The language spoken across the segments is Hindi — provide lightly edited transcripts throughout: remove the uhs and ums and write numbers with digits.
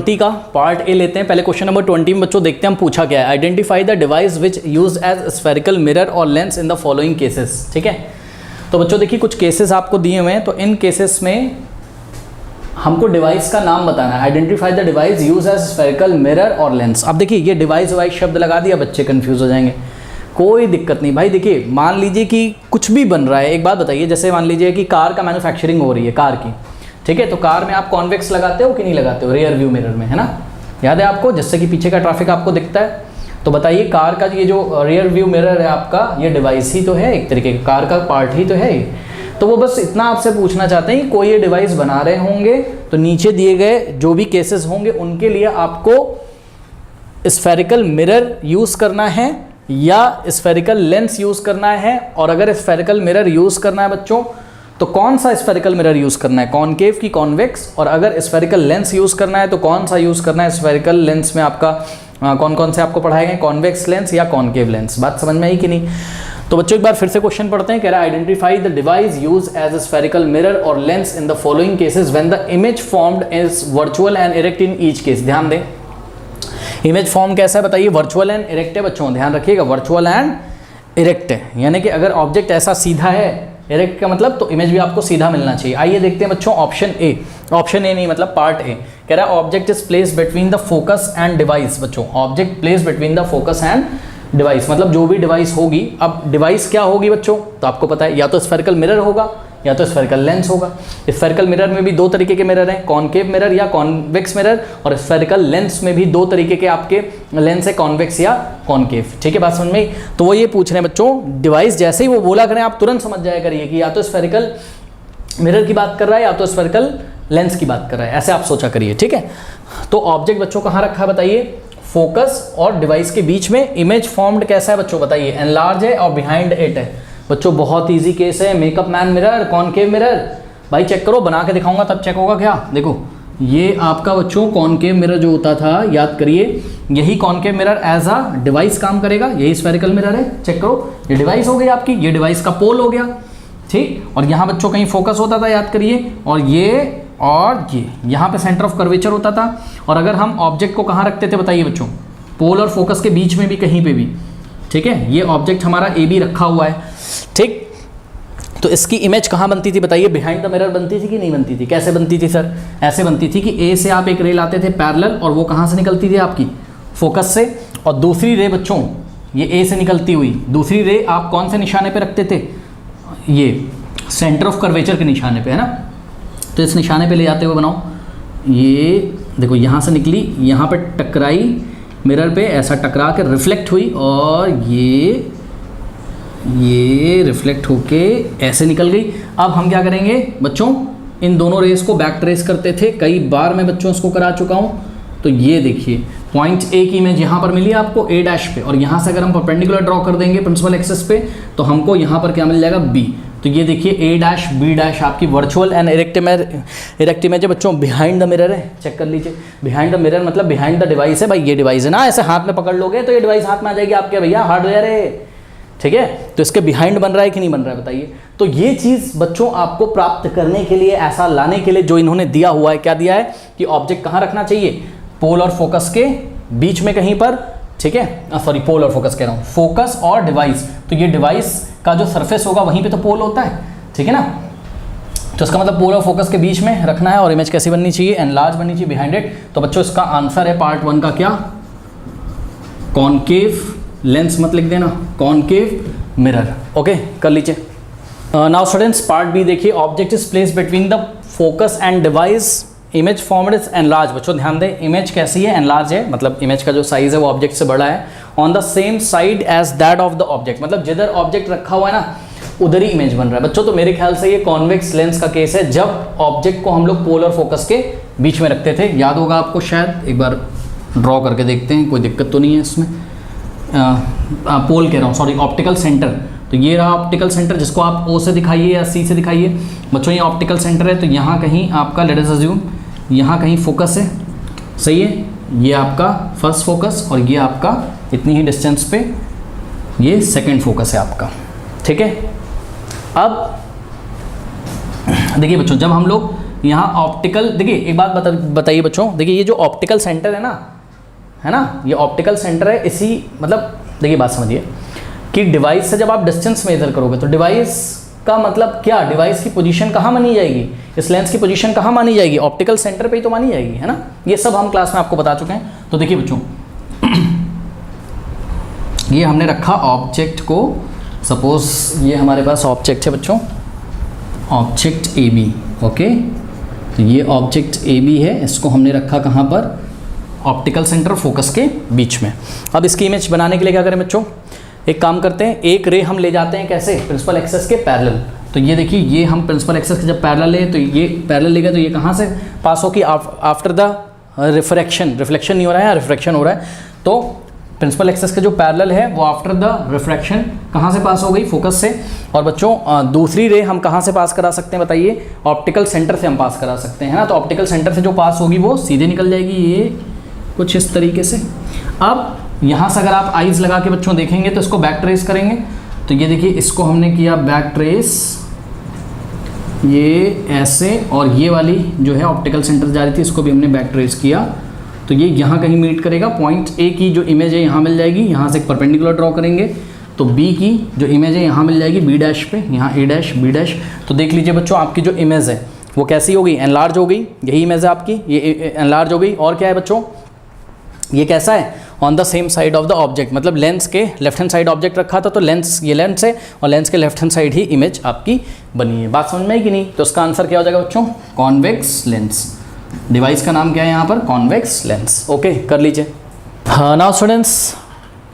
20 का पार्ट ए लेते हैं। पहले क्वेश्चन नंबर 20 में बच्चों देखते हैं हम पूछा क्या है। Identify the device which use as spherical mirror और lens in the following cases. ठीक है, तो बच्चों देखिए कुछ केसेस आपको दिए हुए हैं, तो इन केसेस में हमको डिवाइस का नाम बताना है। Identify the device use as spherical mirror और लेंस। अब देखिए ये डिवाइस वाइज शब्द लगा दिया, बच्चे कंफ्यूज हो जाएंगे। कोई दिक्कत नहीं भाई, देखिए मान लीजिए कि कुछ भी बन रहा है। एक बात बताइए, जैसे मान लीजिए कि कार का मैन्युफैक्चरिंग हो रही है, कार की, ठीक है, तो कार में आप कॉन्वेक्स लगाते हो कि नहीं लगाते हो, रियर व्यू मिरर में, है ना, याद है आपको, जिससे कि पीछे का ट्रैफिक आपको दिखता है। तो बताइए कार का ये जो रियर व्यू मिरर है आपका, ये डिवाइस ही तो है, एक तरीके का कार का पार्ट ही तो है। तो वो बस इतना आपसे पूछना चाहते हैं कि कोई ये डिवाइस बना रहे होंगे तो नीचे दिए गए जो भी केसेस होंगे उनके लिए आपको स्फेरिकल मिरर यूज़ करना है या स्फेरिकल लेंस यूज़ करना है। और अगर स्फेरिकल मिरर यूज़ करना है बच्चों तो कौन सा स्फेरिकल मिरर यूज़ करना है, कॉनकेव की कॉन्वेक्स, और अगर स्फेरिकल लेंस यूज़ करना है तो कौन सा यूज़ करना है। स्फेरिकल लेंस में आपका कौन कौन से आपको पढ़ाए गए, कॉन्वेक्स लेंस या कॉनकेव लेंस। बात समझ में आई कि नहीं। तो बच्चों एक बार फिर से क्वेश्चन पढ़ते हैं। कह रहा है identify the device use as a spherical mirror और lens in the following cases when the image formed is virtual and erect in each case. ध्यान दें, इमेज फॉर्म कैसा है बताइए, वर्चुअल एंड इरेक्ट है बच्चों, ध्यान रखिएगा, वर्चुअल एंड इरेक्ट है, यानी कि अगर ऑब्जेक्ट ऐसा सीधा है, इरेक्ट का मतलब तो इमेज भी आपको सीधा मिलना चाहिए। आइए देखते हैं बच्चों ऑप्शन ए, ऑप्शन ए नहीं मतलब पार्ट ए। कह रहा है object is place between the focus and device. बच्चों object place between the focus and device, मतलब जो भी डिवाइस होगी, अब डिवाइस क्या होगी बच्चों, तो आपको पता है या तो स्फेरिकल मिरर होगा या तो स्फेरिकल लेंस होगा। स्फेरिकल मिरर में भी दो तरीके के मिरर हैं, कॉनकेव मिरर या कॉन्वेक्स मिरर, और स्फेरिकल लेंस में भी दो तरीके के आपके लेंस है, कॉन्वेक्स या कॉनकेव। ठीक है, बात समझ में। तो वो ये पूछ रहे हैं बच्चों, डिवाइस जैसे ही वो बोला करें आप तुरंत समझ जाया करिए कि या तो स्फेरिकल मिरर की बात कर रहा है या तो स्फेरिकल लेंस की बात कर रहा है, ऐसे आप सोचा करिए। ठीक है, तो ऑब्जेक्ट बच्चों कहाँ रखा है बताइए, फोकस और डिवाइस के बीच में। इमेज फॉर्म्ड कैसा है बच्चों बताइए, एनलार्ज है और बिहाइंड इट है। बच्चों बहुत इजी केस है, makeup man mirror, concave mirror. भाई चेक करो, बना के दिखाऊंगा तब चेक होगा क्या। देखो ये आपका बच्चों कॉनकेव मिरर जो होता था, याद करिए, यही concave mirror as a device काम करेगा, यही स्फेरिकल मिरर है। चेक करो, ये डिवाइस हो गई आपकी, ये डिवाइस का पोल हो गया, ठीक। और यहाँ बच्चों कहीं फोकस होता था, याद करिए, और ये यहाँ पे सेंटर ऑफ कर्वेचर होता था। और अगर हम ऑब्जेक्ट को कहाँ रखते थे बताइए बच्चों, पोल और फोकस के बीच में भी, कहीं पे भी, ठीक है। ये ऑब्जेक्ट हमारा ए बी रखा हुआ है, ठीक। तो इसकी इमेज कहाँ बनती थी बताइए, बिहाइंड द मिरर बनती थी कि नहीं बनती थी। कैसे बनती थी सर, ऐसे बनती थी कि ए से आप एक रे लाते थे पैरेलल, और वो कहाँ से निकलती थी आपकी, फोकस से, और दूसरी रे बच्चों ये ए से निकलती हुई दूसरी रे आप कौन से निशाने पे रखते थे, ये सेंटर ऑफ कर्वेचर के निशाने पे, है ना। तो इस निशाने पे ले जाते हुए बनाओ, ये देखो यहाँ से निकली, यहाँ पे टकराई मिरर पे, ऐसा टकरा के रिफ्लेक्ट हुई, और ये रिफ्लेक्ट होके ऐसे निकल गई। अब हम क्या करेंगे बच्चों, इन दोनों रेस को बैक ट्रेस करते थे, कई बार मैं बच्चों इसको करा चुका हूँ। तो ये देखिए पॉइंट ए की इमेज यहाँ पर मिली आपको ए डैश पे, और यहाँ से अगर हम परपेंडिकुलर ड्रॉ कर देंगे प्रिंसिपल एक्सिस पे तो हमको यहाँ पर क्या मिल जाएगा, बी। तो ये देखिए ए डैश बी डैश आपकी वर्चुअल एंड इरेक्ट इमेज है बच्चों, बिहाइंड द मिरर है। चेक कर लीजिए, बिहाइंड द मिरर मतलब बिहाइंड द डिवाइस है। भाई ये डिवाइस है ना, ऐसे हाथ में पकड़ लोगे तो ये डिवाइस हाथ में आ जाएगी आपके, भैया हार्डवेयर है, ठीक है। तो इसके बिहाइंड बन रहा है कि नहीं बन रहा है बताइए। तो ये चीज़ बच्चों आपको प्राप्त करने के लिए, ऐसा लाने के लिए जो इन्होंने दिया हुआ है, क्या दिया है कि ऑब्जेक्ट कहाँ रखना चाहिए, पोल और फोकस के बीच में कहीं पर, ठीक है। सॉरी पोल और फोकस कह रहा हूँ, फोकस और डिवाइस। तो ये डिवाइस का जो सरफेस होगा वहीं पे तो पोल होता है, ठीक है ना। तो इसका मतलब पोल और फोकस के बीच में रखना है, और इमेज कैसी बननी चाहिए, एनलार्ज बननी चाहिए, बिहाइंड इट। तो बच्चों इसका आंसर है पार्ट 1 का क्या, कॉनकेव लेंस मत लिख देना, कॉनकेव मिरर। ओके कर लीजिए। नाउ स्टूडेंट्स पार्ट बी देखिए, object is place between the focus and device, image formed is enlarge. बच्चों ध्यान दें, इमेज कैसी है, एनलार्ज है, मतलब इमेज का जो साइज है वो ऑब्जेक्ट से बड़ा है, on the same side as that of the object, मतलब जिधर ऑब्जेक्ट रखा हुआ है ना उधर ही इमेज बन रहा है बच्चों। तो मेरे ख्याल से ये कॉन्वेक्स लेंस का केस है, जब ऑब्जेक्ट को हम लोग पोल और फोकस के बीच में रखते थे। याद होगा आपको शायद, एक बार ड्रॉ करके देखते हैं, कोई दिक्कत तो नहीं है इसमें। पोल कह रहा हूँ, सॉरी ऑप्टिकल सेंटर। तो ये रहा ऑप्टिकल सेंटर, जिसको आप ओ से दिखाइए या सी से दिखाइए बच्चों, ये ऑप्टिकल सेंटर है। तो यहाँ कहीं आपका लेट अस अज्यूम यहाँ कहीं फोकस है, सही है, ये आपका फर्स्ट फोकस, और ये आपका इतनी ही डिस्टेंस पे ये सेकंड फोकस है आपका, ठीक है। अब देखिए बच्चों, जब हम लोग यहाँ ऑप्टिकल, देखिए एक बात बताइए बच्चों, देखिए ये जो ऑप्टिकल सेंटर है ना, ये ऑप्टिकल सेंटर है, इसी मतलब देखिए बात समझिए कि डिवाइस से जब आप डिस्टेंस मेजर करोगे तो डिवाइस का मतलब क्या, डिवाइस की पोजीशन कहाँ मानी जाएगी, इस लेंस की पोजीशन कहाँ मानी जाएगी, ऑप्टिकल सेंटर पे ही तो मानी जाएगी, है ना। ये सब हम क्लास में आपको बता चुके हैं। तो देखिए बच्चों ये हमने रखा ऑब्जेक्ट को, सपोज ये हमारे पास ऑब्जेक्ट है बच्चों, ऑब्जेक्ट ए बी, ओके। तो ये ऑब्जेक्ट ए बी है, इसको हमने रखा कहाँ पर, ऑप्टिकल सेंटर फोकस के बीच में। अब इसकी इमेज बनाने के लिए क्या करें बच्चों, एक काम करते हैं, एक रे हम ले जाते हैं कैसे, प्रिंसिपल एक्सेस के पैरेलल। तो ये देखिए ये हम प्रिंसिपल एक्सेस के जब पैरेलल ले, तो ये पैरेलल लेगा तो ये कहाँ से पास होगी, आफ्टर द रिफ्रैक्शन, रिफ्लेक्शन नहीं हो रहा है, रिफ्रैक्शन हो रहा है। तो प्रिंसिपल एक्सेस का जो पैरेलल है वो आफ्टर द रिफ्रैक्शन कहाँ से पास हो गई, फोकस से। और बच्चों दूसरी रे हम कहाँ से पास करा सकते हैं बताइए, ऑप्टिकल सेंटर से हम पास करा सकते हैं ना। तो ऑप्टिकल सेंटर से जो पास होगी वो सीधे निकल जाएगी, ये कुछ इस तरीके से। अब यहाँ से अगर आप आइज़ लगा के बच्चों देखेंगे तो इसको बैक ट्रेस करेंगे, तो ये देखिए इसको हमने किया बैक ट्रेस, ये ऐसे, और ये वाली जो है ऑप्टिकल सेंटर जा रही थी इसको भी हमने बैक ट्रेस किया। तो ये यहाँ कहीं मीट करेगा, पॉइंट ए की जो इमेज है यहाँ मिल जाएगी, यहाँ से एक परपेंडिकुलर ड्रॉ करेंगे तो बी की जो इमेज है यहाँ मिल जाएगी बी डैश पे, यहाँ ए डैश बी डैश। तो देख लीजिए बच्चों आपकी जो इमेज है वो कैसी हो गई, एनलार्ज हो गई, यही इमेज है आपकी, ये एनलार्ज हो गई। और क्या है बच्चों, ये कैसा है, on the same side of the object, मतलब लेंस के लेफ्ट हैंड साइड ऑब्जेक्ट रखा था तो लेंस, ये लेंस है और लेंस के लेफ्ट हैंड साइड ही इमेज आपकी बनी है। बात समझ में आई कि नहीं। तो इसका आंसर क्या हो जाएगा बच्चों, कॉन्वेक्स लेंस। डिवाइस का नाम क्या है यहाँ पर, कॉन्वेक्स लेंस। ओके कर लीजिए। हाँ नाउ स्टूडेंट्स,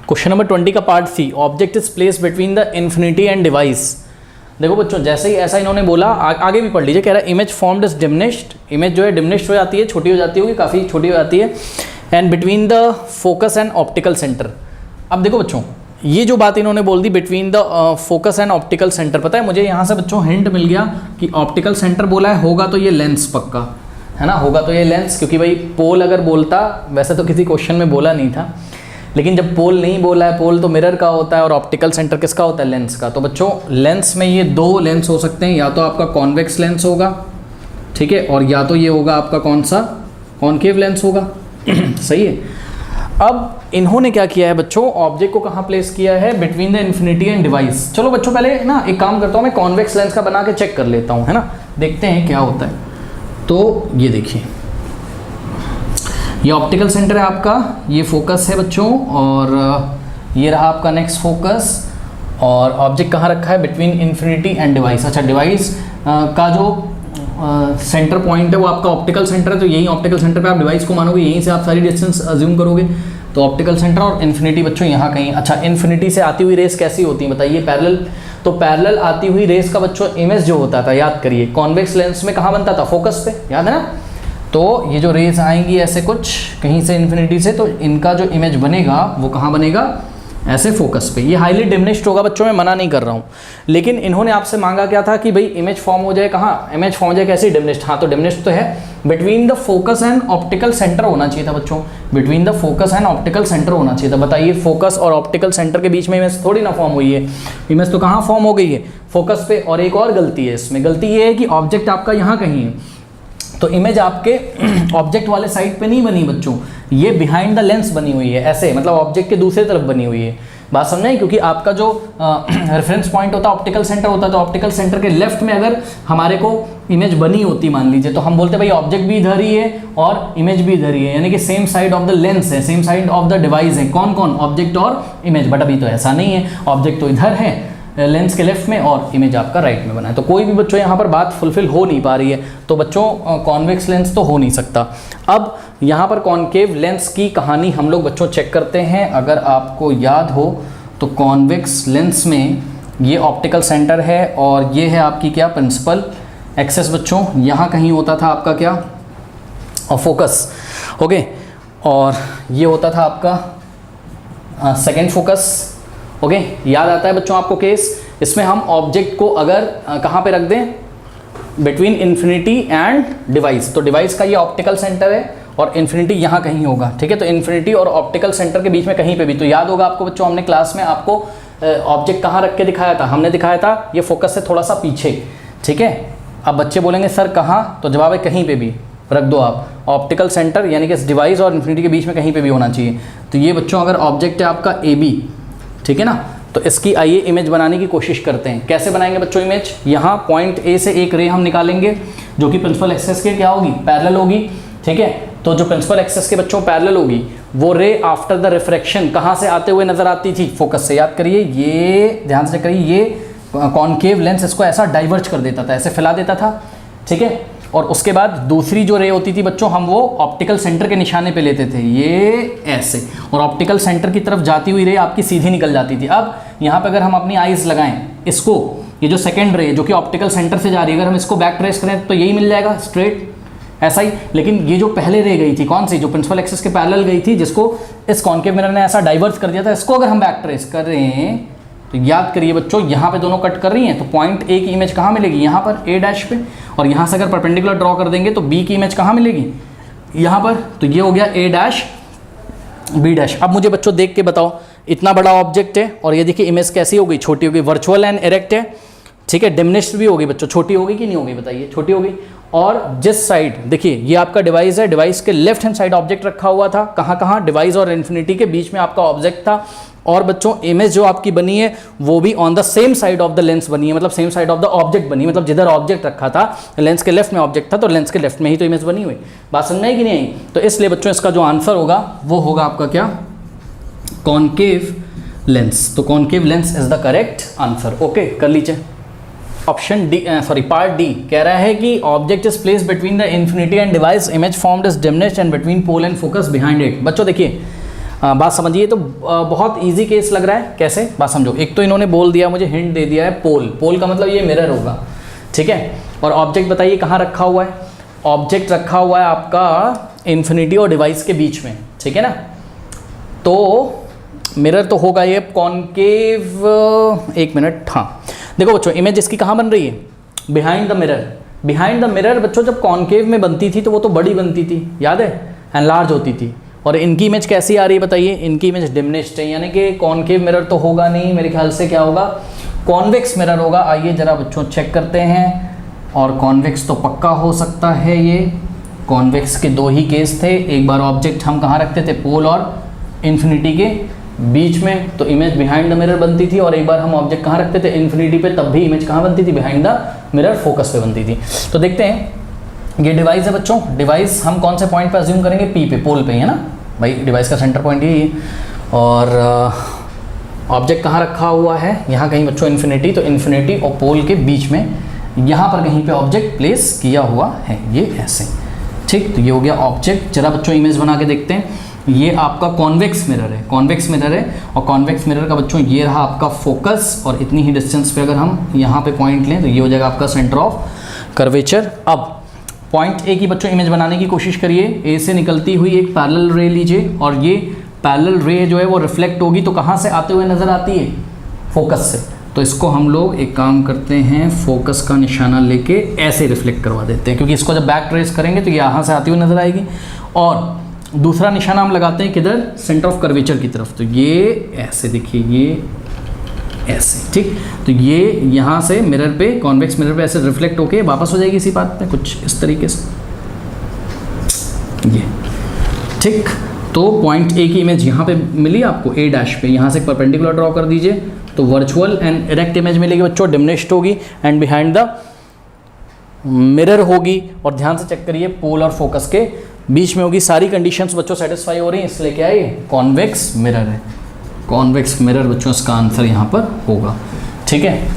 क्वेश्चन नंबर 20 का part C, object is place between the infinity and device. देखो बच्चों जैसे ही ऐसा इन्होंने बोला, आगे भी पढ़ लीजिए, कह रहा है image formed is diminished, image जो है डिमिनिश्ड हो जाती है, छोटी हो जाती होगी, काफ़ी छोटी हो जाती है, and between the focus and optical centre. अब देखो बच्चों ये जो बात इन्होंने बोल दी between the focus and optical centre, पता है मुझे यहाँ से बच्चों हिंट मिल गया कि ऑप्टिकल सेंटर बोला है, होगा तो ये लेंस पक्का है ना, होगा तो ये लेंस, क्योंकि भाई पोल अगर बोलता, वैसे तो किसी क्वेश्चन में बोला नहीं था, लेकिन जब पोल नहीं बोला है, पोल तो मिरर का होता है और ऑप्टिकल सेंटर किसका होता है, लेंस का। तो बच्चों लेंस में ये दो लेंस हो सकते हैं, या तो आपका कॉन्वेक्स लेंस होगा, ठीक है, और या तो ये होगा आपका कौन सा, कॉनकेव लेंस होगा सही है। अब इन्होंने क्या किया है बच्चों, ऑब्जेक्ट को कहाँ प्लेस किया है, between the infinity and device. चलो बच्चों पहले ना एक काम करता हूँ, मैं कॉन्वेक्स लेंस का बना के चेक कर लेता हूँ, है ना, देखते हैं क्या होता है। तो ये देखिए ये ऑप्टिकल सेंटर है आपका, ये फोकस है बच्चों, और ये रहा आपका नेक्स्ट फोकस, और ऑब्जेक्ट कहाँ रखा है, बिटवीन इन्फिनिटी एंड डिवाइस। अच्छा डिवाइस का जो सेंटर पॉइंट है वो आपका ऑप्टिकल सेंटर है, तो यही ऑप्टिकल सेंटर पे आप डिवाइस को मानोगे, यहीं से आप सारी डिस्टेंस अज्यूम करोगे। तो ऑप्टिकल सेंटर और इन्फिनिटी बच्चों यहाँ कहीं। अच्छा इन्फिनिटी से आती हुई रेस कैसी होती है बताइए, पैरेलल। तो पैरेलल आती हुई रेस का बच्चों इमेज जो होता था, याद करिए कॉन्वेक्स लेंस में कहाँ बनता था, फोकस पे, याद है ना। तो ये जो रेस आएंगी ऐसे कुछ कहीं से इन्फिनिटी से, तो इनका जो इमेज बनेगा वो कहाँ बनेगा, ऐसे फोकस पे। ये हाईली डिमिनिश्ड होगा बच्चों, मैं मना नहीं कर रहा हूँ, लेकिन इन्होंने आपसे मांगा क्या था कि भाई इमेज फॉर्म हो जाए कहाँ, इमेज फॉर्म हो जाए कैसे, डिमिनिश्ड। हाँ तो डिमिनिश्ड तो है, between the focus and optical centre होना चाहिए था बच्चों, between the focus and optical centre होना चाहिए था। बताइए फोकस और ऑप्टिकल सेंटर के बीच में इमेज थोड़ी ना फॉर्म हुई है, इमेज तो कहाँ फॉर्म हो गई है, फोकस पे। और एक और गलती है इसमें, गलती ये है कि ऑब्जेक्ट आपका यहाँ कहीं है, तो इमेज आपके ऑब्जेक्ट वाले साइड पे नहीं बनी बच्चों, ये बिहाइंड द लेंस बनी हुई है, ऐसे मतलब ऑब्जेक्ट के दूसरी तरफ बनी हुई है। बात समझे, क्योंकि आपका जो रेफरेंस पॉइंट होता है ऑप्टिकल सेंटर होता है, तो ऑप्टिकल सेंटर के लेफ्ट में अगर हमारे को इमेज बनी होती मान लीजिए, तो हम बोलते भाई ऑब्जेक्ट भी इधर ही है और इमेज भी इधर ही है, यानी कि same side of the lens है, same side of the device है, कौन कौन, ऑब्जेक्ट और इमेज। बट अभी तो ऐसा नहीं है, ऑब्जेक्ट तो इधर है लेंस के लेफ्ट में और इमेज आपका राइट में बना है, तो कोई भी बच्चों यहाँ पर बात फुलफिल हो नहीं पा रही है। तो बच्चों कॉन्वेक्स लेंस तो हो नहीं सकता। अब यहाँ पर कॉनकेव लेंस की कहानी हम लोग बच्चों चेक करते हैं। अगर आपको याद हो तो कॉन्वेक्स लेंस में ये ऑप्टिकल सेंटर है और ये है आपकी क्या, प्रिंसिपल एक्सेस बच्चों, यहाँ कहीं होता था आपका क्या, और फोकस, ओके, और ये होता था आपका सेकेंड फोकस, ओके। याद आता है बच्चों आपको केस, इसमें हम ऑब्जेक्ट को अगर कहाँ पे रख दें, बिटवीन इन्फिनिटी एंड डिवाइस, तो डिवाइस का ये ऑप्टिकल सेंटर है और इन्फिनिटी यहाँ कहीं होगा, ठीक है। तो इन्फिनिटी और ऑप्टिकल सेंटर के बीच में कहीं पे भी, तो याद होगा आपको बच्चों, हमने क्लास में आपको ऑब्जेक्ट कहाँ रख के दिखाया था, हमने दिखाया था ये फोकस से थोड़ा सा पीछे, ठीक है। अब बच्चे बोलेंगे सर कहाँ, तो जवाब है कहीं पे भी रख दो आप, ऑप्टिकल सेंटर यानी कि इस डिवाइस और इन्फिनिटी के बीच में कहीं पे भी होना चाहिए। तो ये बच्चों अगर ऑब्जेक्ट है आपका ए बी, ठीक है ना, तो इसकी आइए इमेज बनाने की कोशिश करते हैं। कैसे बनाएंगे बच्चों इमेज, यहाँ पॉइंट ए से एक रे हम निकालेंगे जो कि प्रिंसिपल एक्सेस के क्या होगी, पैरेलल होगी, ठीक है। तो जो प्रिंसिपल एक्सेस के बच्चों पैरेलल होगी वो रे आफ्टर द रिफ्रैक्शन कहाँ से आते हुए नजर आती थी, फोकस से, याद करिए, ये ध्यान से करिए, ये कॉन्केव लेंस इसको ऐसा डाइवर्ज कर देता था, ऐसे फैला देता था, ठीक है। और उसके बाद दूसरी जो रे होती थी बच्चों, हम वो ऑप्टिकल सेंटर के निशाने पे लेते थे, ये ऐसे, और ऑप्टिकल सेंटर की तरफ जाती हुई रे आपकी सीधी निकल जाती थी। अब यहाँ पे अगर हम अपनी आइज लगाएं, इसको, ये जो सेकंड रे जो कि ऑप्टिकल सेंटर से जा रही है, अगर हम इसको बैक ट्रेस करें तो यही मिल जाएगा स्ट्रेट, ऐसा ही। लेकिन ये जो पहले रे गई थी, कौन सी, जो प्रिंसिपल एक्सिस के पैरेलल गई थी, जिसको इस कॉन्केव मिरर ने ऐसा डाइवर्स कर दिया था, इसको अगर हम बैक ट्रेस करें तो याद करिए बच्चों, यहाँ पे दोनों कट कर रही हैं, तो पॉइंट ए की इमेज कहाँ मिलेगी, यहाँ पर ए डैश पे, और यहाँ से अगर परपेंडिकुलर ड्रॉ कर देंगे तो बी की इमेज कहाँ मिलेगी, यहाँ पर। तो ये हो गया ए डैश बी डैश। अब मुझे बच्चों देख के बताओ, इतना बड़ा ऑब्जेक्ट है और ये देखिए इमेज कैसी हो गई, छोटी हो गई, वर्चुअल एंड इरेक्ट है, ठीक है, डिमिनिश्ड भी होगी बच्चों, छोटी होगी कि नहीं होगी बताइए, छोटी होगी। और जिस साइड देखिए ये आपका डिवाइस है, डिवाइस के लेफ्ट हैंड साइड ऑब्जेक्ट रखा हुआ था, कहाँ कहाँ, डिवाइस और इन्फिनिटी के बीच में आपका ऑब्जेक्ट था। और बच्चों इमेज जो आपकी बनी है वो भी on the same side of the lens बनी है, मतलब same side of the object बनी है, मतलब जिधर ऑब्जेक्ट रखा था लेंस के लेफ्ट में ऑब्जेक्ट था, तो लेंस के लेफ्ट में ही तो इमेज बनी हुई। बात समझ में आई कि नहीं आई। तो इसलिए बच्चों इसका जो आंसर होगा वो होगा आपका क्या, कॉन्केव लेंस। तो concave lens is the correct answer. Okay, कर लीजिए। Option D, sorry part D कह रहा है कि object is place between the infinity and device, image formed is diminished and between pole and focus behind it. बच्चों देखिए बात समझिए, तो बहुत इजी केस लग रहा है, कैसे, बात समझो। एक तो इन्होंने बोल दिया, मुझे हिंट दे दिया है पोल, पोल का मतलब ये मिरर होगा, ठीक है। और ऑब्जेक्ट बताइए कहाँ रखा हुआ है, ऑब्जेक्ट रखा हुआ है आपका इन्फिनिटी और डिवाइस के बीच में, ठीक है ना। तो मिरर तो होगा ये कॉन्केव, एक मिनट, हाँ देखो बच्चों इमेज इसकी कहाँ बन रही है, behind the mirror. Behind the mirror बच्चों जब कॉन्केव में बनती थी तो वो तो बड़ी बनती थी, याद है, एंड लार्ज होती थी। और इनकी इमेज कैसी आ रही है बताइए, इनकी इमेज डिमिनिश्ड है, यानी कि कॉन्केव मिरर तो होगा नहीं, मेरे ख्याल से क्या होगा, कॉन्वेक्स मिरर होगा। आइए जरा बच्चों चेक करते हैं, और कॉन्वेक्स तो पक्का हो सकता है। ये कॉन्वेक्स के दो ही केस थे, एक बार ऑब्जेक्ट हम कहाँ रखते थे, पोल और इन्फिनिटी के बीच में, तो इमेज बिहाइंड द मिरर बनती थी, और एक बार हम ऑब्जेक्ट कहाँ रखते थे, इन्फिनिटी पे, तब भी इमेज कहाँ बनती थी, बिहाइंड द मिरर, फोकस पे बनती थी। तो देखते हैं, ये डिवाइस है बच्चों, डिवाइस हम कौन से पॉइंट पे अज्यूम करेंगे, पी पे, पोल पे, है ना भाई, डिवाइस का सेंटर पॉइंट यही है। और ऑब्जेक्ट कहाँ रखा हुआ है, यहाँ कहीं बच्चों इन्फिनिटी, तो इन्फिनिटी और पोल के बीच में यहाँ पर कहीं पे ऑब्जेक्ट प्लेस किया हुआ है, ये ऐसे, ठीक। तो ये हो गया ऑब्जेक्ट। जरा बच्चों इमेज बना के देखते हैं। ये आपका कॉन्वेक्स मिरर है, कॉन्वेक्स मिरर है, और कॉन्वेक्स मिरर का बच्चों ये रहा आपका फोकस, और इतनी ही डिस्टेंस पे अगर हम यहाँ पे पॉइंट लें तो ये हो जाएगा आपका सेंटर ऑफ कर्वेचर। अब पॉइंट ए की बच्चों इमेज बनाने की कोशिश करिए। ए से निकलती हुई एक पैरेलल रे लीजिए, और ये पैरेलल रे जो है वो रिफ्लेक्ट होगी, तो कहाँ से आते हुए नज़र आती है, फोकस से। तो इसको हम लोग एक काम करते हैं, फोकस का निशाना लेके ऐसे रिफ्लेक्ट करवा देते हैं, क्योंकि इसको जब बैक ट्रेस करेंगे तो ये यहाँ से आती हुई नज़र आएगी। और दूसरा निशाना हम लगाते हैं किधर, सेंटर ऑफ कर्वेचर की तरफ, तो ये ऐसे देखिए, ये ऐसे, ठीक। तो ये यहाँ से मिरर पे, कॉन्वेक्स मिरर पे ऐसे रिफ्लेक्ट होके वापस हो जाएगी इसी बात पे, कुछ इस तरीके से, ये, ठीक। तो पॉइंट ए की इमेज यहाँ पे मिली आपको, ए डैश पे, यहाँ से परपेंडिकुलर ड्रॉ कर दीजिए, तो वर्चुअल एंड इरेक्ट इमेज मिलेगी बच्चों, डिमिनिश्ड होगी, एंड बिहाइंड द मिरर होगी। और ध्यान से चेक करिए, पोल और फोकस के बीच में होगी। सारी कंडीशंस बच्चों सेटिस्फाई हो रही हैं, इसलिए क्या है, ये कॉन्वेक्स मिरर है। कॉन्वेक्स मिरर बच्चों इसका आंसर यहाँ पर होगा, ठीक है,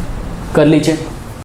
कर लीजिए।